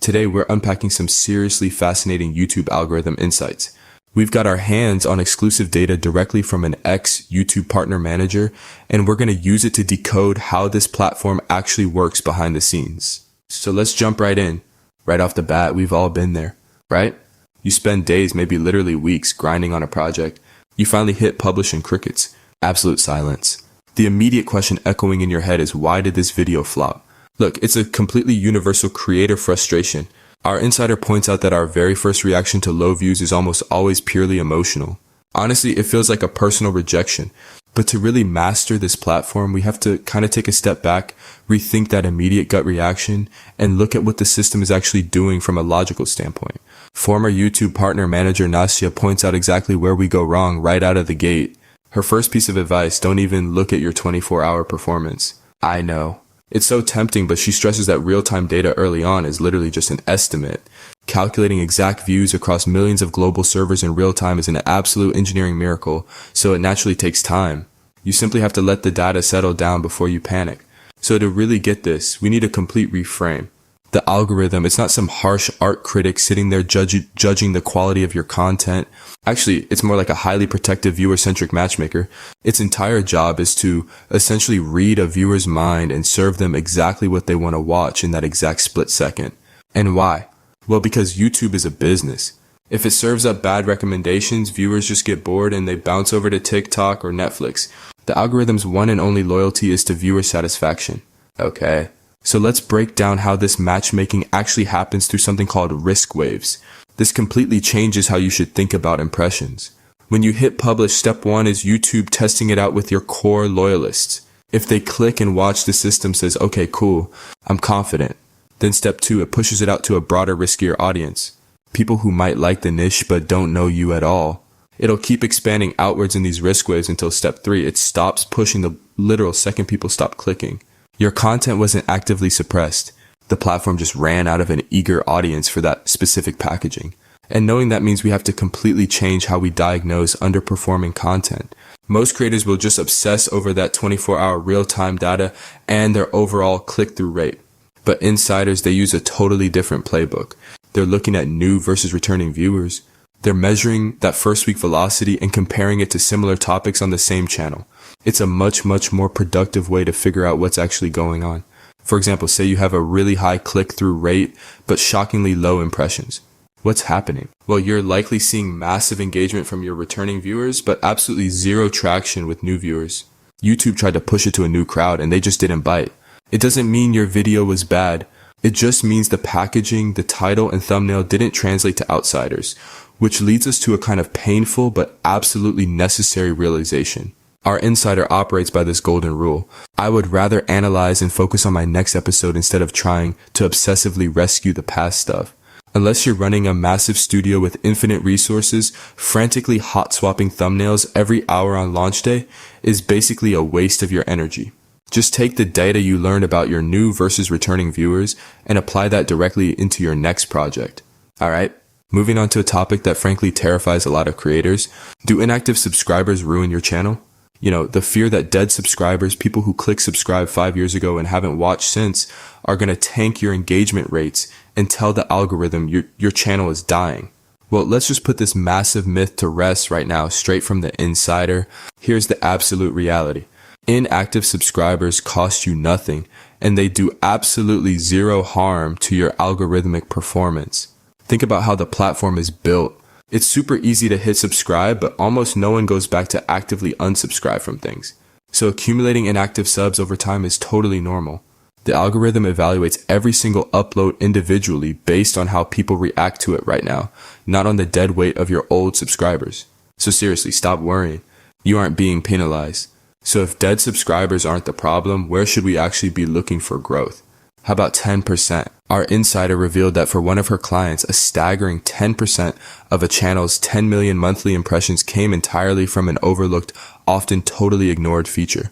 Today, we're unpacking some seriously fascinating YouTube algorithm insights. We've got our hands on exclusive data directly from an ex-YouTube partner manager, and we're going to use it to decode how this platform actually works behind the scenes. So let's jump right in. Right off the bat, we've all been there, right? You spend days, maybe literally weeks, grinding on a project. You finally hit publish and crickets. Absolute silence. The immediate question echoing in your head is, why did this video flop? Look, it's a completely universal creator frustration. Our insider points out that our very first reaction to low views is almost always purely emotional. Honestly, it feels like a personal rejection. But to really master this platform, we have to kind of take a step back, rethink that immediate gut reaction, and look at what the system is actually doing from a logical standpoint. Former YouTube partner manager Nastia points out exactly where we go wrong right out of the gate. Her first piece of advice: don't even look at your 24-hour performance. I know. It's so tempting, but she stresses that real-time data early on is literally just an estimate. Calculating exact views across millions of global servers in real time is an absolute engineering miracle, so it naturally takes time. You simply have to let the data settle down before you panic. So to really get this, we need a complete reframe. The algorithm, it's not some harsh art critic sitting there judging the quality of your content. Actually, it's more like a highly protective viewer-centric matchmaker. Its entire job is to essentially read a viewer's mind and serve them exactly what they want to watch in that exact split second. And why? Well, because YouTube is a business. If it serves up bad recommendations, viewers just get bored and they bounce over to TikTok or Netflix. The algorithm's one and only loyalty is to viewer satisfaction. Okay. So let's break down how this matchmaking actually happens through something called risk waves. This completely changes how you should think about impressions. When you hit publish, step one is YouTube testing it out with your core loyalists. If they click and watch, the system says, okay, cool, I'm confident. Then step two, it pushes it out to a broader, riskier audience. People who might like the niche but don't know you at all. It'll keep expanding outwards in these risk waves until step three, it stops pushing the literal second people stop clicking. Your content wasn't actively suppressed. The platform just ran out of an eager audience for that specific packaging. And knowing that means we have to completely change how we diagnose underperforming content. Most creators will just obsess over that 24-hour real-time data and their overall click-through rate. But insiders, they use a totally different playbook. They're looking at new versus returning viewers. They're measuring that first week velocity and comparing it to similar topics on the same channel. It's a much more productive way to figure out what's actually going on. For example, say you have a really high click-through rate, but shockingly low impressions. What's happening? Well, you're likely seeing massive engagement from your returning viewers, but absolutely zero traction with new viewers. YouTube tried to push it to a new crowd and they just didn't bite. It doesn't mean your video was bad. It just means the packaging, the title, and thumbnail didn't translate to outsiders, which leads us to a kind of painful but absolutely necessary realization. Our insider operates by this golden rule. I would rather analyze and focus on my next episode instead of trying to obsessively rescue the past stuff. Unless you're running a massive studio with infinite resources, frantically hot swapping thumbnails every hour on launch day is basically a waste of your energy. Just take the data you learned about your new versus returning viewers and apply that directly into your next project. Alright, moving on to a topic that frankly terrifies a lot of creators. Do inactive subscribers ruin your channel? You know, the fear that dead subscribers, people who click subscribe 5 years ago and haven't watched since, are going to tank your engagement rates and tell the algorithm your channel is dying. Well, let's just put this massive myth to rest right now, straight from the insider. Here's the absolute reality. Inactive subscribers cost you nothing, and they do absolutely zero harm to your algorithmic performance. Think about how the platform is built. It's super easy to hit subscribe, but almost no one goes back to actively unsubscribe from things. So accumulating inactive subs over time is totally normal. The algorithm evaluates every single upload individually based on how people react to it right now, not on the dead weight of your old subscribers. So seriously, stop worrying. You aren't being penalized. So if dead subscribers aren't the problem, where should we actually be looking for growth? How about 10%? Our insider revealed that for one of her clients, a staggering 10% of a channel's 10 million monthly impressions came entirely from an overlooked, often totally ignored feature.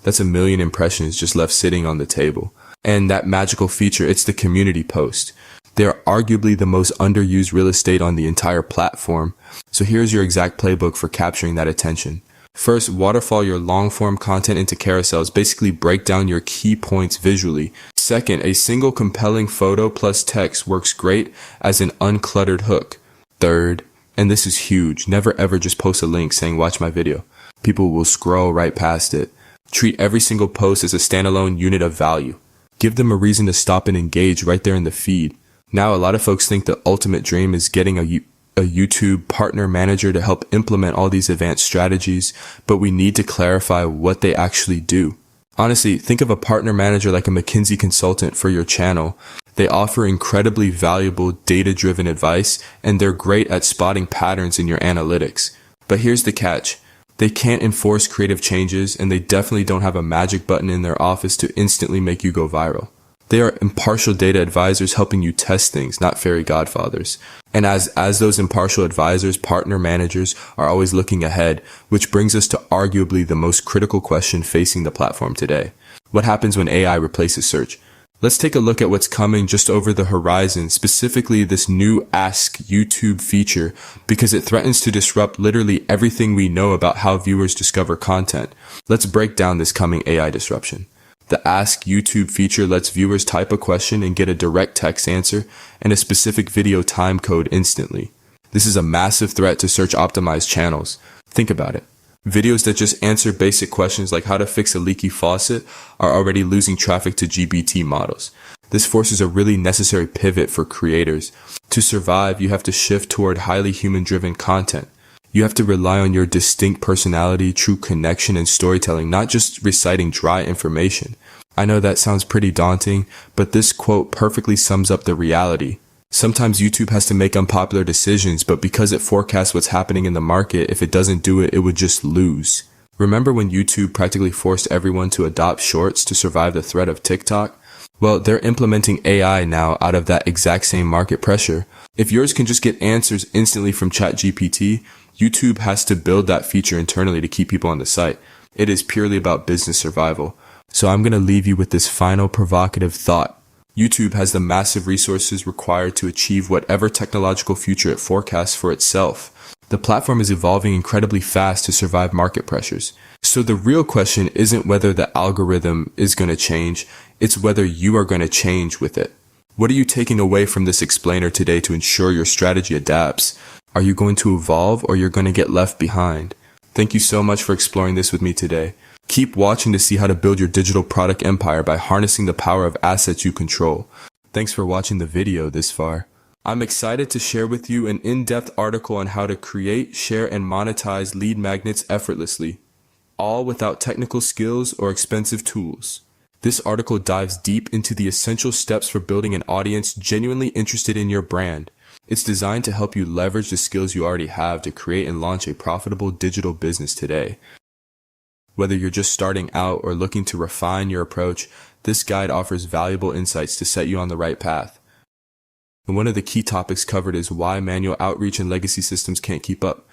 That's 1 million impressions just left sitting on the table. And that magical feature, it's the community post. They're arguably the most underused real estate on the entire platform. So here's your exact playbook for capturing that attention. First, waterfall your long-form content into carousels, basically break down your key points visually. Second, a single compelling photo plus text works great as an uncluttered hook. Third, and this is huge, never ever just post a link saying watch my video. People will scroll right past it. Treat every single post as a standalone unit of value. Give them a reason to stop and engage right there in the feed. Now, a lot of folks think the ultimate dream is getting a YouTube partner manager to help implement all these advanced strategies, but we need to clarify what they actually do. Honestly, think of a partner manager like a McKinsey consultant for your channel. They offer incredibly valuable data-driven advice, and they're great at spotting patterns in your analytics. But here's the catch. They can't enforce creative changes, and they definitely don't have a magic button in their office to instantly make you go viral. They are impartial data advisors helping you test things, not fairy godfathers. And as those impartial advisors, partner managers are always looking ahead, which brings us to arguably the most critical question facing the platform today. What happens when AI replaces search? Let's take a look at what's coming just over the horizon, specifically this new Ask YouTube feature, because it threatens to disrupt literally everything we know about how viewers discover content. Let's break down this coming AI disruption. The Ask YouTube feature lets viewers type a question and get a direct text answer and a specific video time code instantly. This is a massive threat to search optimized channels. Think about it. Videos that just answer basic questions like how to fix a leaky faucet are already losing traffic to GPT models. This forces a really necessary pivot for creators. To survive, you have to shift toward highly human-driven content. You have to rely on your distinct personality, true connection, and storytelling, not just reciting dry information. I know that sounds pretty daunting, but this quote perfectly sums up the reality. Sometimes YouTube has to make unpopular decisions, but because it forecasts what's happening in the market, if it doesn't do it, it would just lose. Remember when YouTube practically forced everyone to adopt shorts to survive the threat of TikTok? Well, they're implementing AI now out of that exact same market pressure. If yours can just get answers instantly from ChatGPT, YouTube has to build that feature internally to keep people on the site. It is purely about business survival. So I'm going to leave you with this final provocative thought. YouTube has the massive resources required to achieve whatever technological future it forecasts for itself. The platform is evolving incredibly fast to survive market pressures. So the real question isn't whether the algorithm is going to change, it's whether you are going to change with it. What are you taking away from this explainer today to ensure your strategy adapts? Are you going to evolve or you're going to get left behind? Thank you so much for exploring this with me today. Keep watching to see how to build your digital product empire by harnessing the power of assets you control. Thanks for watching the video this far. I'm excited to share with you an in-depth article on how to create, share, and monetize lead magnets effortlessly, all without technical skills or expensive tools. This article dives deep into the essential steps for building an audience genuinely interested in your brand. It's designed to help you leverage the skills you already have to create and launch a profitable digital business today. Whether you're just starting out or looking to refine your approach, this guide offers valuable insights to set you on the right path. And one of the key topics covered is why manual outreach and legacy systems can't keep up.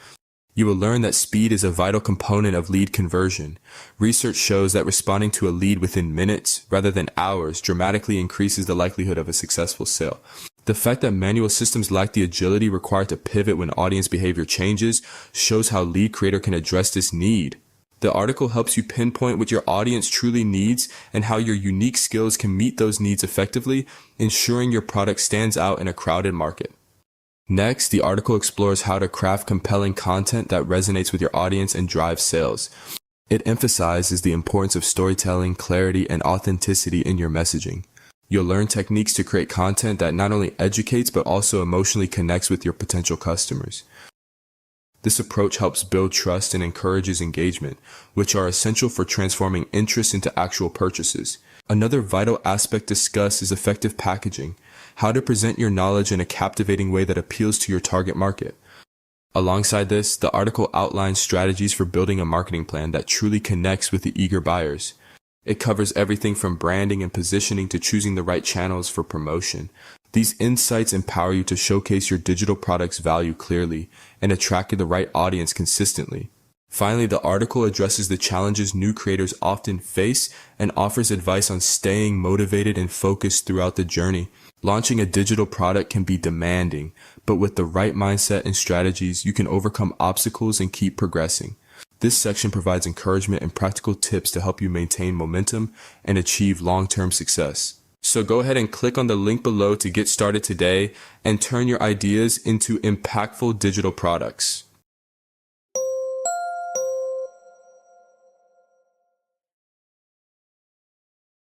You will learn that speed is a vital component of lead conversion. Research shows that responding to a lead within minutes rather than hours dramatically increases the likelihood of a successful sale. The fact that manual systems lack the agility required to pivot when audience behavior changes shows how Lead Creator can address this need. The article helps you pinpoint what your audience truly needs and how your unique skills can meet those needs effectively, ensuring your product stands out in a crowded market. Next, the article explores how to craft compelling content that resonates with your audience and drives sales. It emphasizes the importance of storytelling, clarity, and authenticity in your messaging. You'll learn techniques to create content that not only educates but also emotionally connects with your potential customers. This approach helps build trust and encourages engagement, which are essential for transforming interest into actual purchases. Another vital aspect discussed is effective packaging, how to present your knowledge in a captivating way that appeals to your target market. Alongside this, the article outlines strategies for building a marketing plan that truly connects with the eager buyers. It covers everything from branding and positioning to choosing the right channels for promotion. These insights empower you to showcase your digital product's value clearly and attract the right audience consistently. Finally, the article addresses the challenges new creators often face and offers advice on staying motivated and focused throughout the journey. Launching a digital product can be demanding, but with the right mindset and strategies, you can overcome obstacles and keep progressing. This section provides encouragement and practical tips to help you maintain momentum and achieve long-term success. So go ahead and click on the link below to get started today and turn your ideas into impactful digital products.